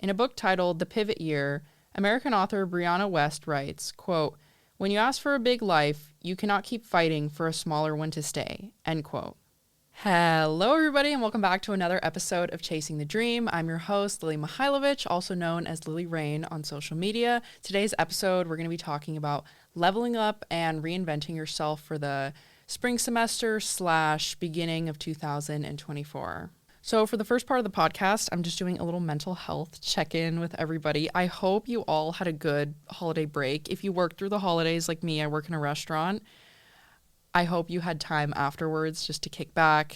In a book titled The Pivot Year, American author Brianna West writes, quote, "When you ask for a big life, you cannot keep fighting for a smaller one to stay," end quote. Hello, everybody, and welcome back to another episode of Chasing the Dream. I'm your host, Lily Mihailovich, also known as Lily Rain on social media. Today's episode, we're going to be talking about leveling up and reinventing yourself for the spring semester / beginning of 2024. So for the first part of the podcast, I'm just doing a little mental health check-in with everybody. I hope you all had a good holiday break. If you worked through the holidays like me, I work in a restaurant. I hope you had time afterwards just to kick back.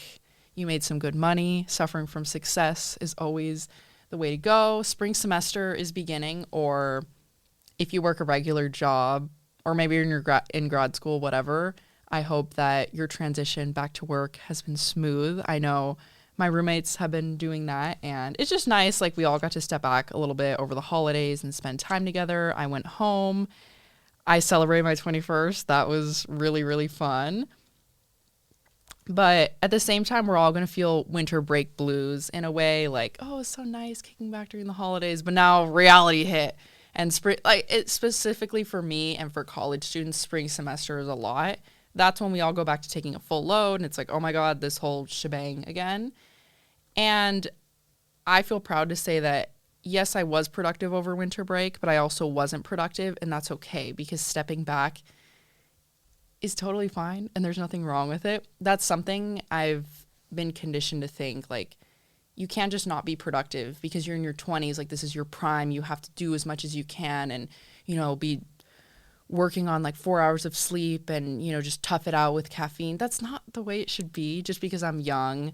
You made some good money. Suffering from success is always the way to go. Spring semester is beginning, or if you work a regular job, or maybe you're in grad school, whatever, I hope that your transition back to work has been smooth. I know my roommates have been doing that, and it's just nice. Like, we all got to step back a little bit over the holidays and spend time together. I went home. I celebrated my 21st. That was really, really fun. But at the same time, we're all going to feel winter break blues in a way, like, oh, it's so nice kicking back during the holidays. But now reality hit. And spring, like, it specifically for me and for college students, spring semester is a lot. That's when we all go back to taking a full load. And it's like, oh my God, this whole shebang again. And I feel proud to say that yes, I was productive over winter break, but I also wasn't productive, and that's okay, because stepping back is totally fine and there's nothing wrong with it. That's something I've been conditioned to think, like, you can't just not be productive because you're in your 20s. Like, this is your prime. You have to do as much as you can and, be working on like 4 hours of sleep and, just tough it out with caffeine. That's not the way it should be. Just because I'm young,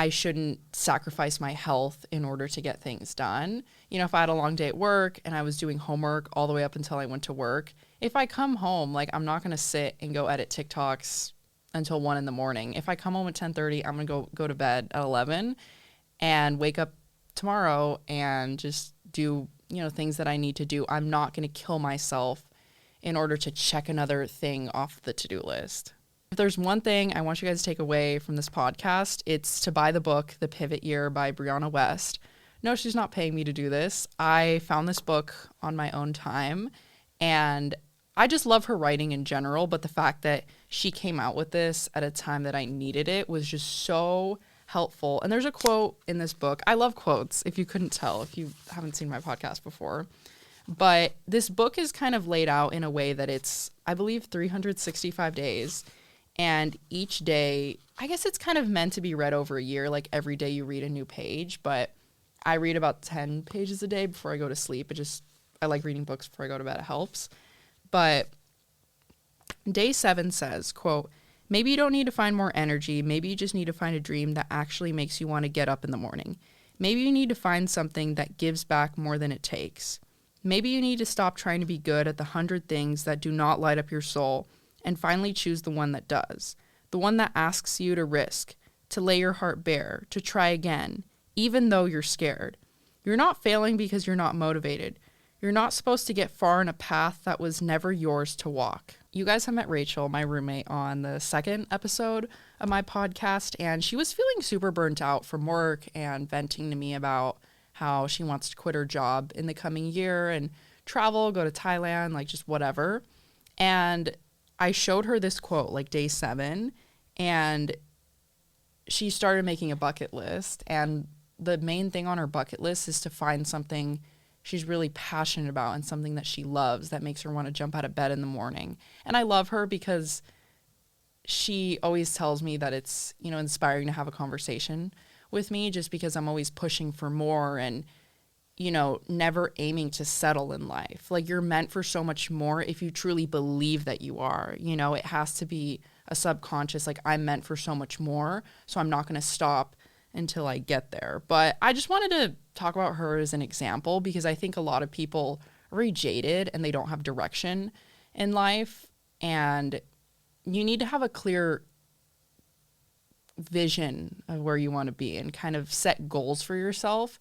I shouldn't sacrifice my health in order to get things done. If I had a long day at work and I was doing homework all the way up until I went to work, if I come home, like, I'm not going to sit and go edit TikToks until 1 a.m. If I come home at 10:30, I'm going to go to bed at 11 and wake up tomorrow and just do, things that I need to do. I'm not going to kill myself in order to check another thing off the to-do list. If there's one thing I want you guys to take away from this podcast, it's to buy the book, The Pivot Year by Brianna West. No, she's not paying me to do this. I found this book on my own time, and I just love her writing in general, but the fact that she came out with this at a time that I needed it was just so helpful. And there's a quote in this book. I love quotes, if you couldn't tell, if you haven't seen my podcast before. But this book is kind of laid out in a way that it's, I believe, 365 days. And each day, I guess it's kind of meant to be read over a year. Like, every day you read a new page, but I read about 10 pages a day before I go to sleep. I like reading books before I go to bed. It helps. But day 7 says, quote, "Maybe you don't need to find more energy. Maybe you just need to find a dream that actually makes you want to get up in the morning. Maybe you need to find something that gives back more than it takes. Maybe you need to stop trying to be good at the 100 things that do not light up your soul and finally choose the one that does, the one that asks you to risk, to lay your heart bare, to try again, even though you're scared. You're not failing because you're not motivated. You're not supposed to get far in a path that was never yours to walk." You guys have met Rachel, my roommate, on the second episode of my podcast, and she was feeling super burnt out from work and venting to me about how she wants to quit her job in the coming year and travel, go to Thailand, like, just whatever. And I showed her this quote, like, day 7, and she started making a bucket list. And the main thing on her bucket list is to find something she's really passionate about and something that she loves that makes her want to jump out of bed in the morning. And I love her because she always tells me that it's, inspiring to have a conversation with me, just because I'm always pushing for more and, never aiming to settle in life. Like, you're meant for so much more if you truly believe that you are. It has to be a subconscious, like, I'm meant for so much more, so I'm not going to stop until I get there. But I just wanted to talk about her as an example, because I think a lot of people are very jaded and they don't have direction in life. And you need to have a clear vision of where you want to be and kind of set goals for yourself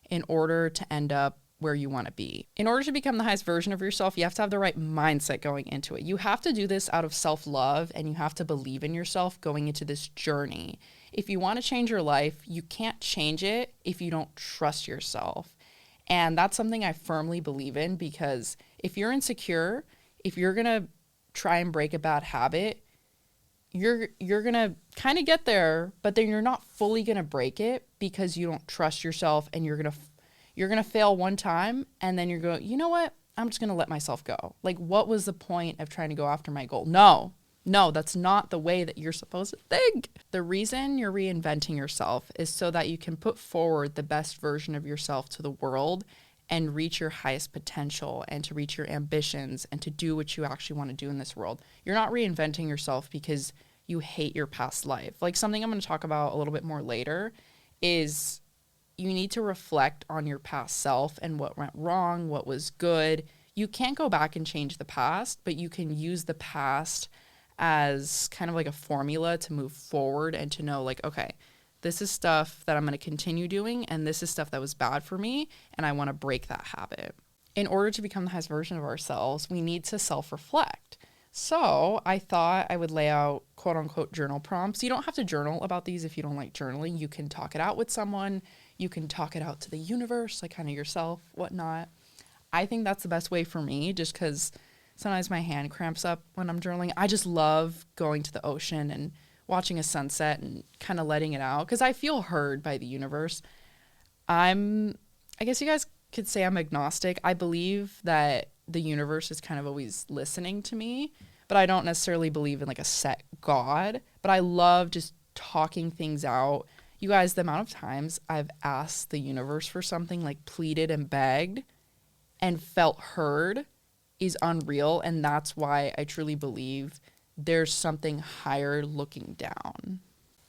in order to end up where you want to be. In order to become the highest version of yourself, you have to have the right mindset going into it. You have to do this out of self-love, and you have to believe in yourself going into this journey. If you want to change your life, you can't change it if you don't trust yourself. And that's something I firmly believe in, because if you're insecure, if you're going to try and break a bad habit, you're going to kind of get there, but then you're not fully going to break it because you don't trust yourself, and you're going to fail one time, and then you're going, you know what? I'm just going to let myself go. Like, what was the point of trying to go after my goal? No, that's not the way that you're supposed to think. The reason you're reinventing yourself is so that you can put forward the best version of yourself to the world and reach your highest potential, and to reach your ambitions, and to do what you actually want to do in this world. You're not reinventing yourself because you hate your past life. Like, something I'm going to talk about a little bit more later is you need to reflect on your past self and what went wrong, what was good. You can't go back and change the past, but you can use the past as kind of like a formula to move forward, and to know, like, okay, this is stuff that I'm going to continue doing, and this is stuff that was bad for me, and I want to break that habit. In order to become the highest version of ourselves, we need to self-reflect. So I thought I would lay out quote unquote journal prompts. You don't have to journal about these if you don't like journaling. You can talk it out with someone. You can talk it out to the universe, like kind of yourself, whatnot. I think that's the best way for me, just because sometimes my hand cramps up when I'm journaling. I just love going to the ocean and watching a sunset and kind of letting it out, because I feel heard by the universe. I guess you guys could say I'm agnostic. I believe that the universe is kind of always listening to me, but I don't necessarily believe in like a set God. But I love just talking things out. You guys, the amount of times I've asked the universe for something, like pleaded and begged, and felt heard, is unreal. And that's why I truly believe there's something higher looking down.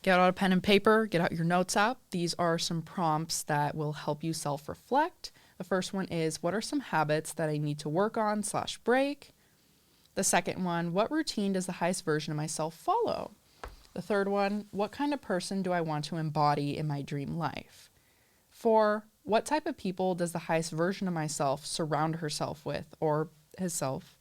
Get out a pen and paper, get out your notes app. These are some prompts that will help you self-reflect. The first one is, what are some habits that I need to work on / break? The second one, what routine does the highest version of myself follow? The third one, what kind of person do I want to embody in my dream life? 4, what type of people does the highest version of myself surround herself with, or himself?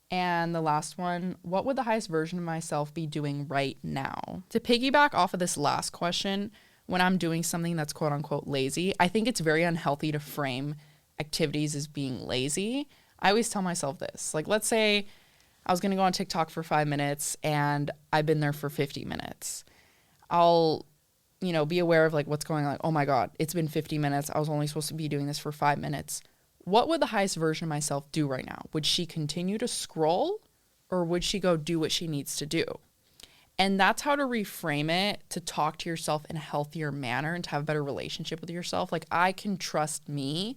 And the last one, what would the highest version of myself be doing right now? To piggyback off of this last question, when I'm doing something that's quote unquote lazy, I think it's very unhealthy to frame activities as being lazy. I always tell myself this, like, let's say I was going to go on TikTok for 5 minutes and I've been there for 50 minutes. I'll, be aware of like what's going on. Oh my God, it's been 50 minutes. I was only supposed to be doing this for 5 minutes. What would the highest version of myself do right now? Would she continue to scroll, or would she go do what she needs to do? And that's how to reframe it, to talk to yourself in a healthier manner and to have a better relationship with yourself. Like, I can trust me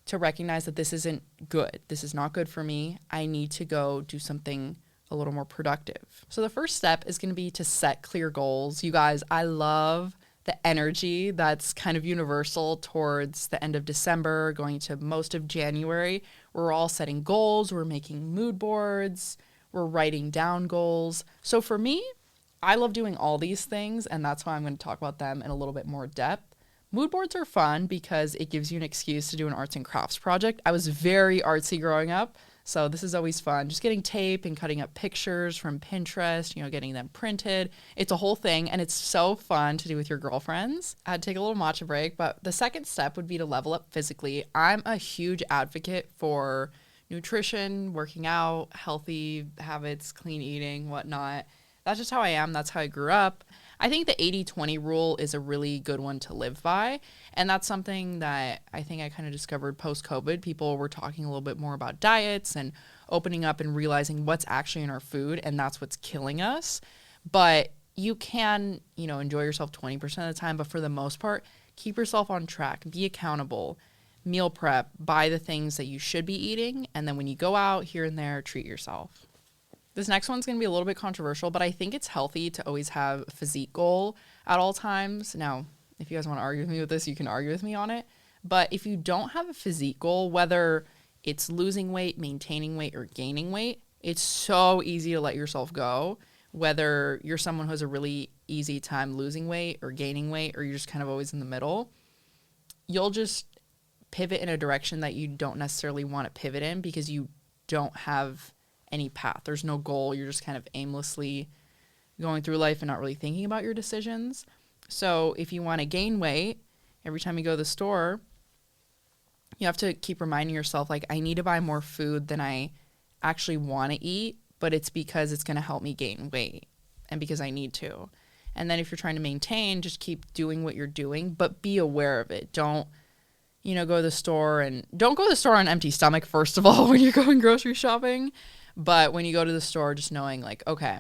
to recognize that this isn't good. This is not good for me. I need to go do something a little more productive. So the first step is going to be to set clear goals. You guys, I love the energy that's kind of universal towards the end of December, going to most of January. We're all setting goals. We're making mood boards. We're writing down goals. So for me, I love doing all these things, and that's why I'm going to talk about them in a little bit more depth. Mood boards are fun because it gives you an excuse to do an arts and crafts project. I was very artsy growing up, so this is always fun. Just getting tape and cutting up pictures from Pinterest, getting them printed. It's a whole thing, and it's so fun to do with your girlfriends. I'd take a little matcha break, but the second step would be to level up physically. I'm a huge advocate for nutrition, working out, healthy habits, clean eating, whatnot. That's just how I am. That's how I grew up. I think the 80-20 rule is a really good one to live by. And that's something that I think I kind of discovered post-COVID. People were talking a little bit more about diets and opening up and realizing what's actually in our food, and that's what's killing us. But you can, enjoy yourself 20% of the time, but for the most part, keep yourself on track, be accountable, meal prep, buy the things that you should be eating, and then when you go out here and there, treat yourself. This next one's going to be a little bit controversial, but I think it's healthy to always have a physique goal at all times. Now, if you guys want to argue with me with this, you can argue with me on it. But if you don't have a physique goal, whether it's losing weight, maintaining weight, or gaining weight, it's so easy to let yourself go. Whether you're someone who has a really easy time losing weight or gaining weight, or you're just kind of always in the middle, you'll just pivot in a direction that you don't necessarily want to pivot in because you don't have any path. There's no goal. You're just kind of aimlessly going through life and not really thinking about your decisions. So if you want to gain weight, every time you go to the store, You have to keep reminding yourself, like, I need to buy more food than I actually want to eat, but it's because it's going to help me gain weight and because I need to. And then if you're trying to maintain, just keep doing what you're doing, but be aware of it. Don't, go to the store, and don't go to the store on an empty stomach, first of all, when you're going grocery shopping. But when you go to the store, just knowing, like, okay,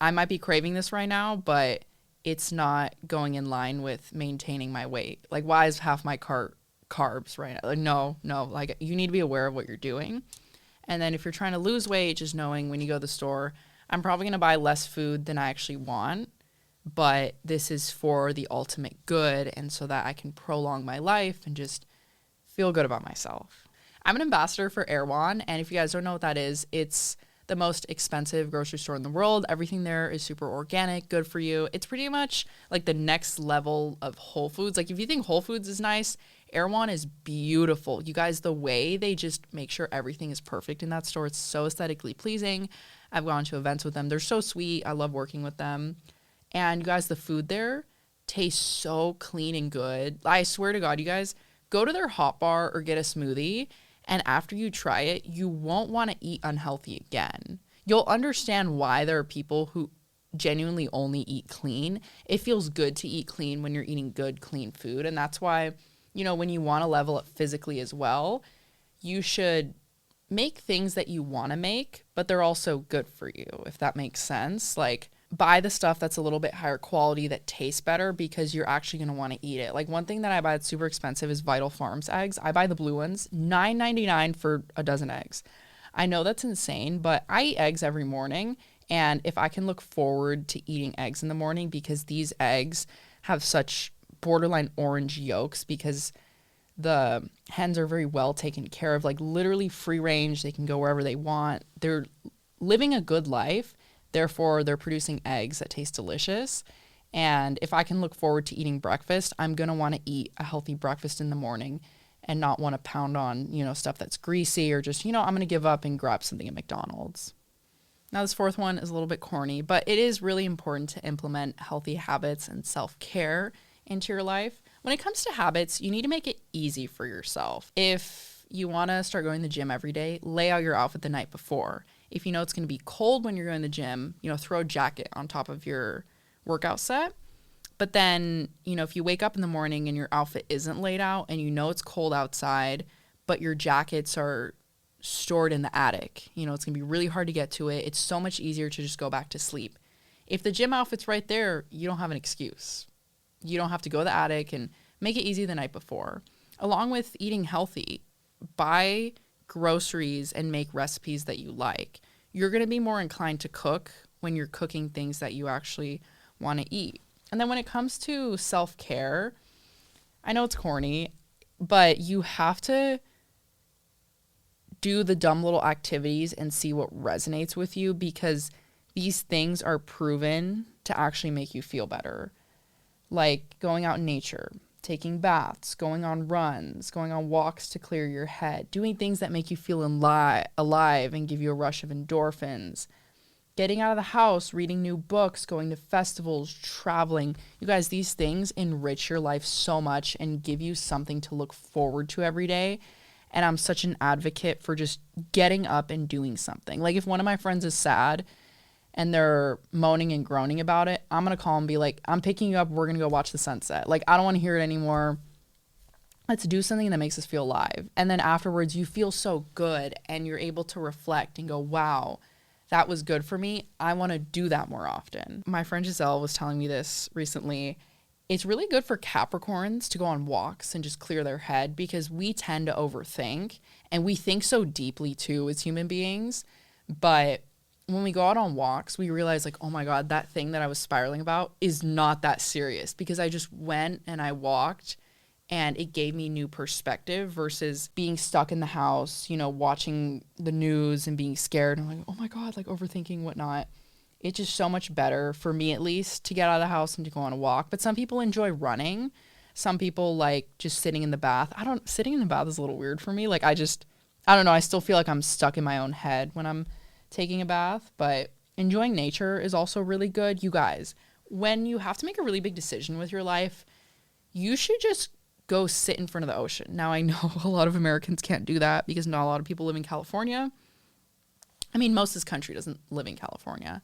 I might be craving this right now, but it's not going in line with maintaining my weight. Like, why is half my cart carbs right now? Like, no, like, you need to be aware of what you're doing. And then if you're trying to lose weight, just knowing when you go to the store, I'm probably going to buy less food than I actually want, but this is for the ultimate good, and so that I can prolong my life and just feel good about myself. I'm an ambassador for Erewhon, and if you guys don't know what that is, it's the most expensive grocery store in the world. Everything there is super organic, good for you. It's pretty much like the next level of Whole Foods. Like, if you think Whole Foods is nice, Erewhon is beautiful. You guys, the way they just make sure everything is perfect in that store, it's so aesthetically pleasing. I've gone to events with them. They're so sweet. I love working with them. And you guys, the food there tastes so clean and good. I swear to God, you guys, go to their hot bar or get a smoothie, and after you try it, you won't want to eat unhealthy again. You'll understand why there are people who genuinely only eat clean. It feels good to eat clean when you're eating good, clean food. And that's why, when you want to level up physically as well, you should make things that you want to make, but they're also good for you, if that makes sense. Like, buy the stuff that's a little bit higher quality that tastes better because you're actually going to want to eat it. Like, one thing that I buy that's super expensive is Vital Farms eggs. I buy the blue ones, $9.99 for a dozen eggs. I know that's insane, but I eat eggs every morning, and if I can look forward to eating eggs in the morning, because these eggs have such borderline orange yolks, because the hens are very well taken care of, like literally free range. They can go wherever they want. They're living a good life. Therefore, they're producing eggs that taste delicious. And if I can look forward to eating breakfast, I'm going to want to eat a healthy breakfast in the morning and not want to pound on, stuff that's greasy, or just, I'm going to give up and grab something at McDonald's. Now, this fourth one is a little bit corny, but it is really important to implement healthy habits and self-care into your life. When it comes to habits, you need to make it easy for yourself. If you want to start going to the gym every day, lay out your outfit the night before. If you know it's going to be cold when you're going to the gym, throw a jacket on top of your workout set. But then, if you wake up in the morning and your outfit isn't laid out and it's cold outside, but your jackets are stored in the attic, it's going to be really hard to get to it. It's so much easier to just go back to sleep. If the gym outfit's right there, you don't have an excuse. You don't have to go to the attic, and make it easy the night before. Along with eating healthy, buy groceries and make recipes that you like. You're going to be more inclined to cook when you're cooking things that you actually want to eat. And then when it comes to self-care, I know it's corny, but you have to do the dumb little activities and see what resonates with you, because these things are proven to actually make you feel better. Like going out in nature, taking baths, going on runs, going on walks to clear your head, doing things that make you feel alive and give you a rush of endorphins, getting out of the house, reading new books, going to festivals, traveling. You guys, these things enrich your life so much and give you something to look forward to every day. And I'm such an advocate for just getting up and doing something. Like, if one of my friends is sad and they're moaning and groaning about it, I'm going to call and be like, I'm picking you up. We're going to go watch the sunset. Like, I don't want to hear it anymore. Let's do something that makes us feel alive. And then afterwards, you feel so good and you're able to reflect and go, wow, that was good for me. I want to do that more often. My friend Giselle was telling me this recently. It's really good for Capricorns to go on walks and just clear their head, because we tend to overthink, and we think so deeply too as human beings. But when we go out on walks, we realize, like, oh my God, that thing that I was spiraling about is not that serious, because I just went and I walked, and it gave me new perspective versus being stuck in the house, watching the news and being scared. And I'm like, oh my God, like overthinking, whatnot. It's just so much better, for me at least, to get out of the house and to go on a walk. But some people enjoy running. Some people like just sitting in the bath. Sitting in the bath is a little weird for me. Like, I don't know. I still feel like I'm stuck in my own head when I'm taking a bath. But enjoying nature is also really good. You guys, when you have to make a really big decision with your life, you should just go sit in front of the ocean. Now, I know a lot of Americans can't do that because not a lot of people live in California. I mean, most of this country doesn't live in California.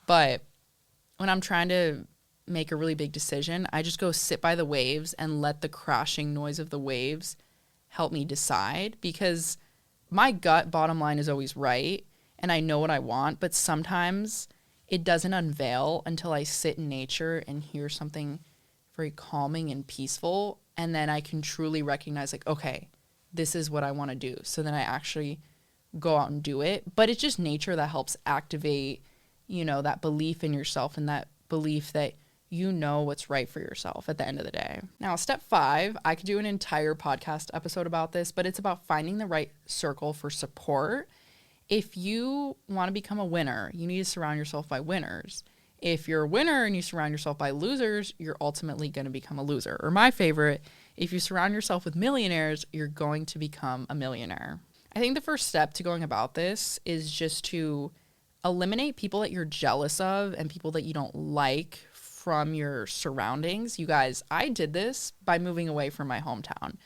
But when I'm trying to make a really big decision, I just go sit by the waves and let the crashing noise of the waves help me decide, because my gut bottom line is always right and I know what I want, but sometimes it doesn't unveil until I sit in nature and hear something very calming and peaceful, and then I can truly recognize, like, okay, this is what I want to do. So then I actually go out and do it. But it's just nature that helps activate, that belief in yourself and that belief that you know what's right for yourself at the end of the day. Now, step 5, I could do an entire podcast episode about this, but it's about finding the right circle for support. If you want to become a winner, you need to surround yourself by winners. If you're a winner and you surround yourself by losers, you're ultimately going to become a loser. Or my favorite, if you surround yourself with millionaires, you're going to become a millionaire. I think the first step to going about this is just to eliminate people that you're jealous of and people that you don't like from your surroundings. You guys, I did this by moving away from my hometown.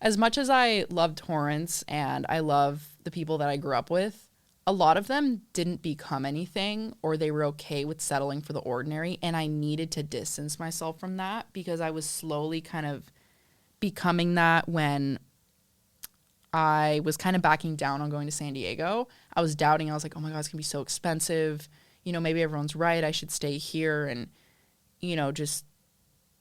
As much as I love Torrance and I love the people that I grew up with, a lot of them didn't become anything, or they were okay with settling for the ordinary. And I needed to distance myself from that because I was slowly kind of becoming that when I was kind of backing down on going to San Diego. I was doubting. I was like, oh my God, it's going to be so expensive. Maybe everyone's right. I should stay here and, just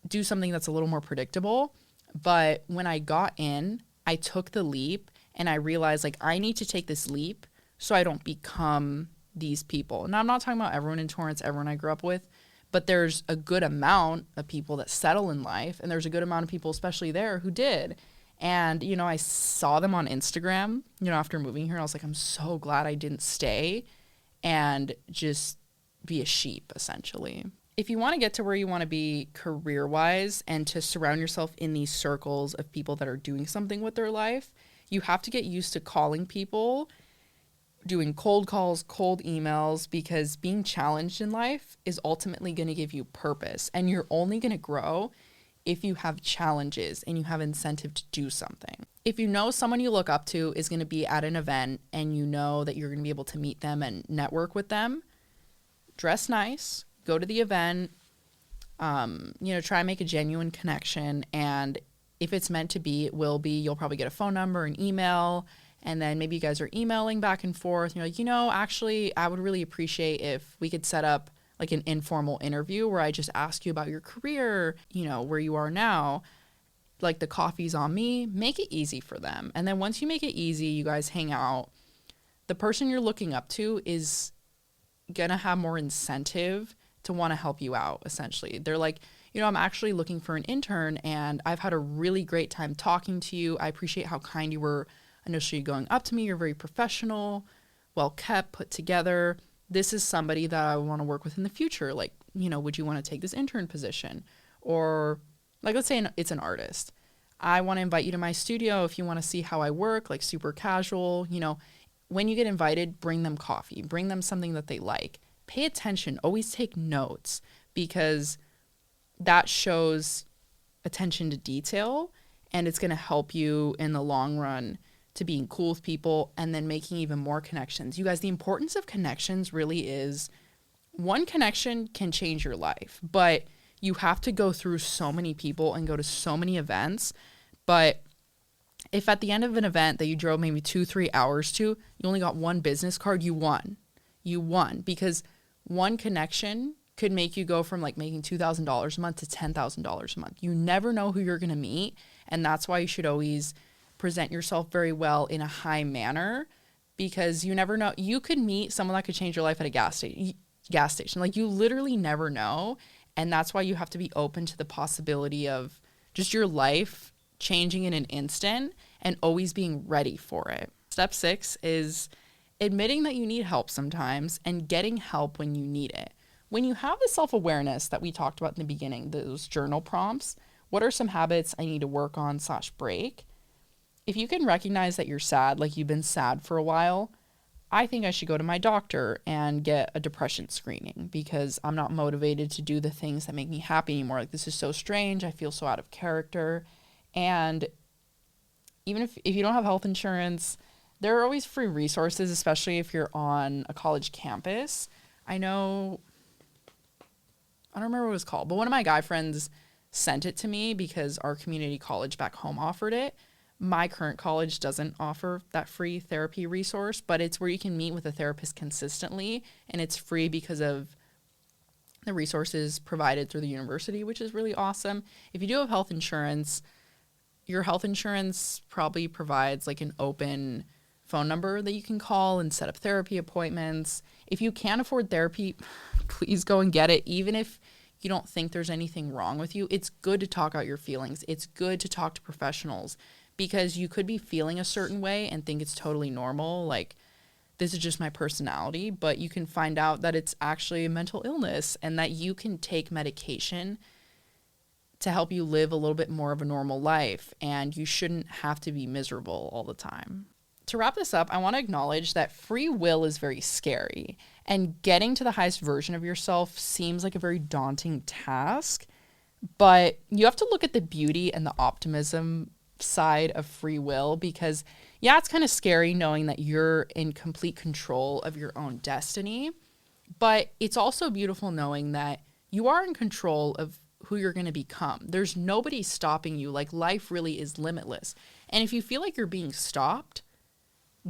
do something that's a little more predictable. But when I got in, I took the leap and I realized, like, I need to take this leap so I don't become these people. Now, I'm not talking about everyone in Torrance, everyone I grew up with, but there's a good amount of people that settle in life, and there's a good amount of people, especially there, who did. And, I saw them on Instagram, after moving here. I was like, I'm so glad I didn't stay and just be a sheep, essentially. If you want to get to where you want to be career-wise and to surround yourself in these circles of people that are doing something with their life, you have to get used to calling people, doing cold calls, cold emails, because being challenged in life is ultimately going to give you purpose. And you're only going to grow if you have challenges and you have incentive to do something. If you know someone you look up to is going to be at an event and you know that you're going to be able to meet them and network with them, dress nice, go to the event, try and make a genuine connection. And if it's meant to be, it will be. You'll probably get a phone number, an email, and then maybe you guys are emailing back and forth. And you're like, actually, I would really appreciate if we could set up like an informal interview where I just ask you about your career, where you are now. Like, the coffee's on me. Make it easy for them. And then once you make it easy, you guys hang out. The person you're looking up to is going to have more incentive to want to help you out, essentially. They're like, I'm actually looking for an intern and I've had a really great time talking to you. I appreciate how kind you were initially going up to me. You're very professional, well kept, put together. This is somebody that I want to work with in the future. Like, would you want to take this intern position? Or like, let's say it's an artist. I want to invite you to my studio if you want to see how I work, like super casual. When you get invited, bring them coffee, bring them something that they like. Pay attention, always take notes, because that shows attention to detail and it's going to help you in the long run to being cool with people and then making even more connections. You guys, the importance of connections really is, one connection can change your life, but you have to go through so many people and go to so many events. But if at the end of an event that you drove maybe 2-3 hours to, you only got one business card, you won. You won, because one connection could make you go from like making $2,000 a month to $10,000 a month. You never know who you're going to meet. And that's why you should always present yourself very well in a high manner, because you never know. You could meet someone that could change your life at a gas station. Like, you literally never know. And that's why you have to be open to the possibility of just your life changing in an instant and always being ready for it. Step 6 is admitting that you need help sometimes and getting help when you need it. When you have the self-awareness that we talked about in the beginning, those journal prompts, what are some habits I need to work on / break? If you can recognize that you're sad, like you've been sad for a while, I think I should go to my doctor and get a depression screening, because I'm not motivated to do the things that make me happy anymore. Like, this is so strange. I feel so out of character. And even if you don't have health insurance, there are always free resources, especially if you're on a college campus. I don't remember what it was called, but one of my guy friends sent it to me because our community college back home offered it. My current college doesn't offer that free therapy resource, but it's where you can meet with a therapist consistently, and it's free because of the resources provided through the university, which is really awesome. If you do have health insurance, your health insurance probably provides like an open phone number that you can call and set up therapy appointments. If you can't afford therapy, please go and get it. Even if you don't think there's anything wrong with you, it's good to talk out your feelings. It's good to talk to professionals because you could be feeling a certain way and think it's totally normal. Like, this is just my personality, but you can find out that it's actually a mental illness and that you can take medication to help you live a little bit more of a normal life, and you shouldn't have to be miserable all the time. To wrap this up, I want to acknowledge that free will is very scary, and getting to the highest version of yourself seems like a very daunting task, but you have to look at the beauty and the optimism side of free will because, yeah, it's kind of scary knowing that you're in complete control of your own destiny, but it's also beautiful knowing that you are in control of who you're going to become. There's nobody stopping you. Like, life really is limitless. And if you feel like you're being stopped,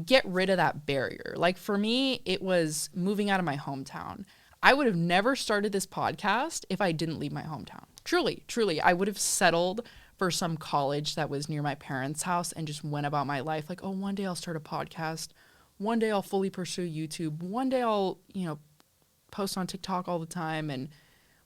get rid of that barrier. Like, for me, it was moving out of my hometown. I would have never started this podcast if I didn't leave my hometown. Truly, I would have settled for some college that was near my parents' house and just went about my life like, oh, one day I'll start a podcast. One day I'll fully pursue YouTube. One day I'll, post on TikTok all the time. And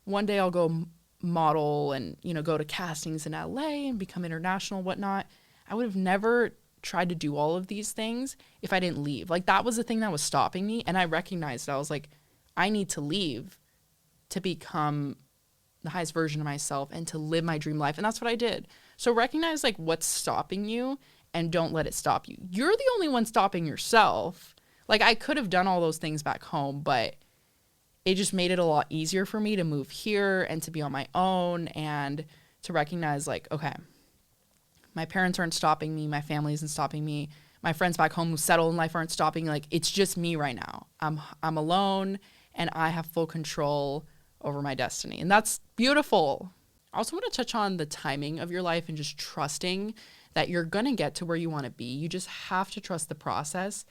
one day I'll go model and, go to castings in LA and become international, whatnot. I would have never tried to do all of these things if I didn't leave. Like, that was the thing that was stopping me. And I recognized I was like, I need to leave to become the highest version of myself and to live my dream life. And that's what I did. So recognize like what's stopping you and don't let it stop you. You're the only one stopping yourself. Like, I could have done all those things back home, but it just made it a lot easier for me to move here and to be on my own and to recognize like, okay, my parents aren't stopping me. My family isn't stopping me. My friends back home who settle in life aren't stopping. Like, it's just me right now. I'm alone and I have full control over my destiny. And that's beautiful. I also want to touch on the timing of your life and just trusting that you're going to get to where you want to be. You just have to trust the process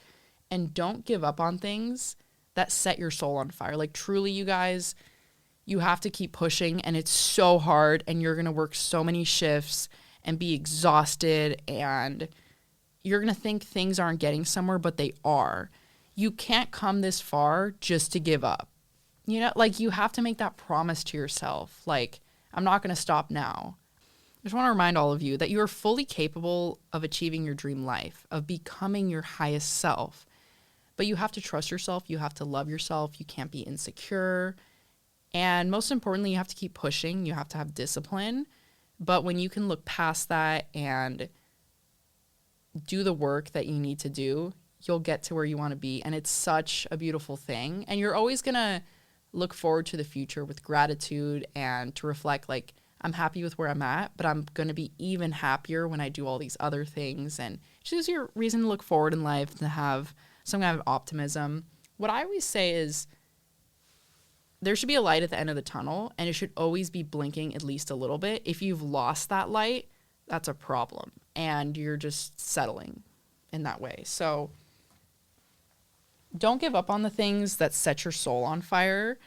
and don't give up on things that set your soul on fire. Like, truly, you guys, you have to keep pushing, and it's so hard, and you're going to work so many shifts and be exhausted, and you're going to think things aren't getting somewhere, but they are. You can't come this far just to give up. Like, you have to make that promise to yourself. Like, I'm not going to stop now. I just want to remind all of you that you are fully capable of achieving your dream life, of becoming your highest self. But you have to trust yourself. You have to love yourself. You can't be insecure. And most importantly, you have to keep pushing. You have to have discipline. But when you can look past that and do the work that you need to do, you'll get to where you want to be. And it's such a beautiful thing. And you're always going to look forward to the future with gratitude and to reflect like, I'm happy with where I'm at, but I'm going to be even happier when I do all these other things. And choose your reason to look forward in life, to have some kind of optimism. What I always say is there should be a light at the end of the tunnel, and it should always be blinking at least a little bit. If you've lost that light, that's a problem, and you're just settling in that way. So don't give up on the things that set your soul on fire,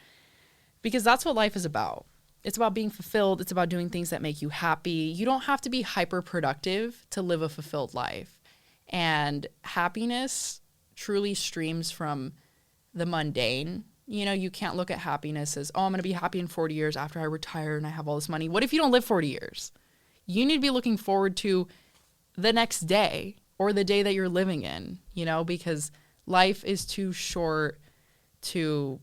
because that's what life is about. It's about being fulfilled. It's about doing things that make you happy. You don't have to be hyper productive to live a fulfilled life. And happiness truly streams from the mundane. You can't look at happiness as, oh, I'm going to be happy in 40 years after I retire and I have all this money. What if you don't live 40 years? You need to be looking forward to the next day or the day that you're living in, because life is too short to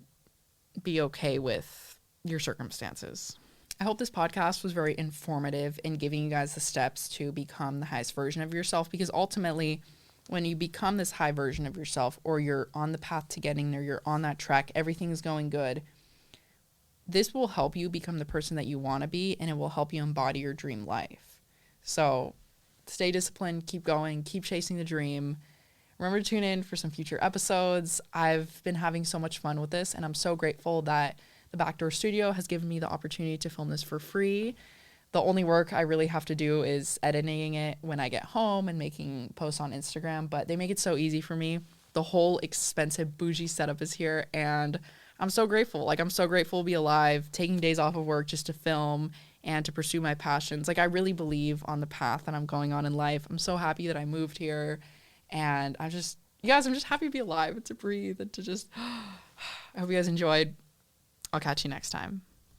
be okay with your circumstances. I hope this podcast was very informative in giving you guys the steps to become the highest version of yourself, because ultimately, when you become this high version of yourself, or you're on the path to getting there, you're on that track, everything is going good, this will help you become the person that you want to be, and it will help you embody your dream life. So stay disciplined, keep going, keep chasing the dream. Remember to tune in for some future episodes. I've been having so much fun with this, and I'm so grateful that the Backdoor Studio has given me the opportunity to film this for free. The only work I really have to do is editing it when I get home and making posts on Instagram, but they make it so easy for me. The whole expensive bougie setup is here, and I'm so grateful. Like, I'm so grateful to be alive, taking days off of work just to film and to pursue my passions. Like, I really believe on the path that I'm going on in life. I'm so happy that I moved here, and I'm just happy to be alive and to breathe and to just, I hope you guys enjoyed. I'll catch you next time.